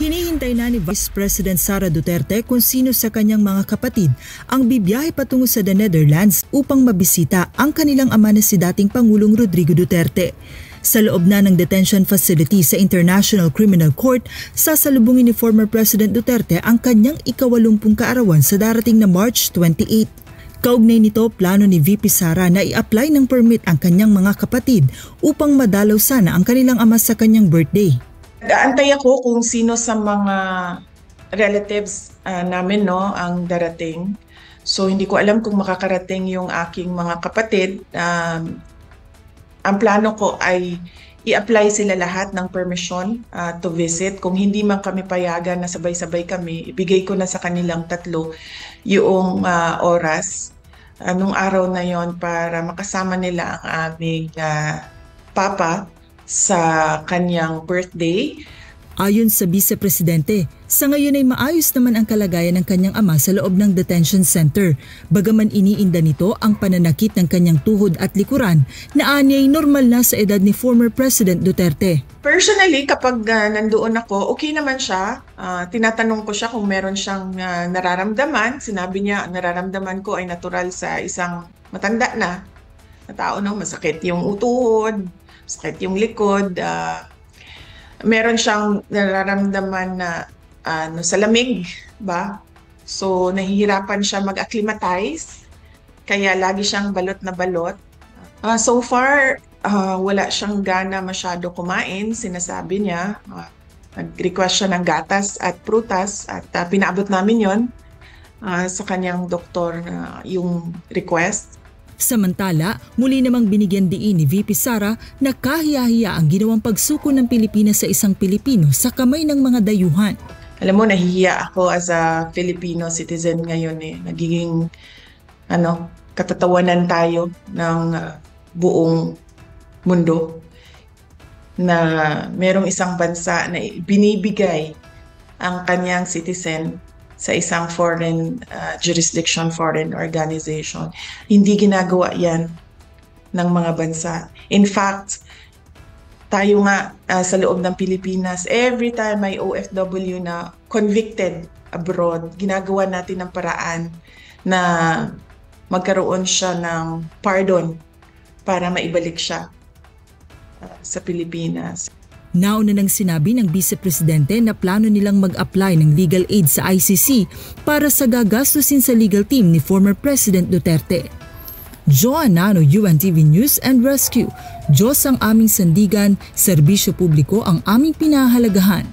Hinihintay na ni Vice President Sara Duterte kung sino sa kanyang mga kapatid ang bibiyahe patungo sa the Netherlands upang mabisita ang kanilang ama na si dating Pangulong Rodrigo Duterte. Sa loob na ng detention facility sa International Criminal Court, sasalubungin ni former President Duterte ang kanyang ika-80 kaarawan sa darating na March 28. Kaugnay nito, plano ni VP Sara na i-apply ng permit ang kanyang mga kapatid upang madalaw sana ang kanilang ama sa kanyang birthday. Antay ako kung sino sa mga relatives namin ang darating. So hindi ko alam kung makakarating yung aking mga kapatid. Ang plano ko ay i-apply sila lahat ng permission to visit. Kung hindi man kami payagan na sabay-sabay kami, ibigay ko na sa kanilang tatlo yung oras nung araw na yon para makasama nila ang aming papa sa kanyang birthday. Ayon sa Vice Presidente, sa ngayon ay maayos naman ang kalagayan ng kanyang ama sa loob ng detention center. Bagaman iniinda nito ang pananakit ng kanyang tuhod at likuran na anyay normal na sa edad ni former President Duterte. Personally, kapag nandoon ako, okay naman siya. Tinatanong ko siya kung meron siyang nararamdaman. Sinabi niya, nararamdaman ko ay natural sa isang matanda na tao, masakit yung utuhod, sakit yung likod, meron siyang nararamdaman na sa lamig ba? So nahihirapan siya mag-acclimatize, kaya lagi siyang balot na balot. So far, wala siyang gana masyado kumain, sinasabi niya. Nag-request siya ng gatas at prutas at pinaabot namin yon sa kanyang doktor yung request. Samantala, muli namang binigyan diin ni VP Sara na kahiya-hiya ang ginawang pagsuko ng Pilipinas sa isang Pilipino sa kamay ng mga dayuhan. Alam mo, nahihiya ako as a Filipino citizen ngayon Nagiging katatawanan tayo ng buong mundo na merong isang bansa na binibigay ang kanyang citizen sa isang foreign jurisdiction, foreign organization. Hindi ginagawa yan ng mga bansa. In fact, tayo nga sa loob ng Pilipinas, every time may OFW na convicted abroad, ginagawa natin ng paraan na magkaroon siya ng pardon para maibalik siya sa Pilipinas. Nauna nang sinabi ng Vice Presidente na plano nilang mag-apply ng legal aid sa ICC para sa gagastusin sa legal team ni former President Duterte. Joanna Nano, UNTV News and Rescue. Diyos ang aming sandigan, serbisyo publiko ang aming pinahahalagahan.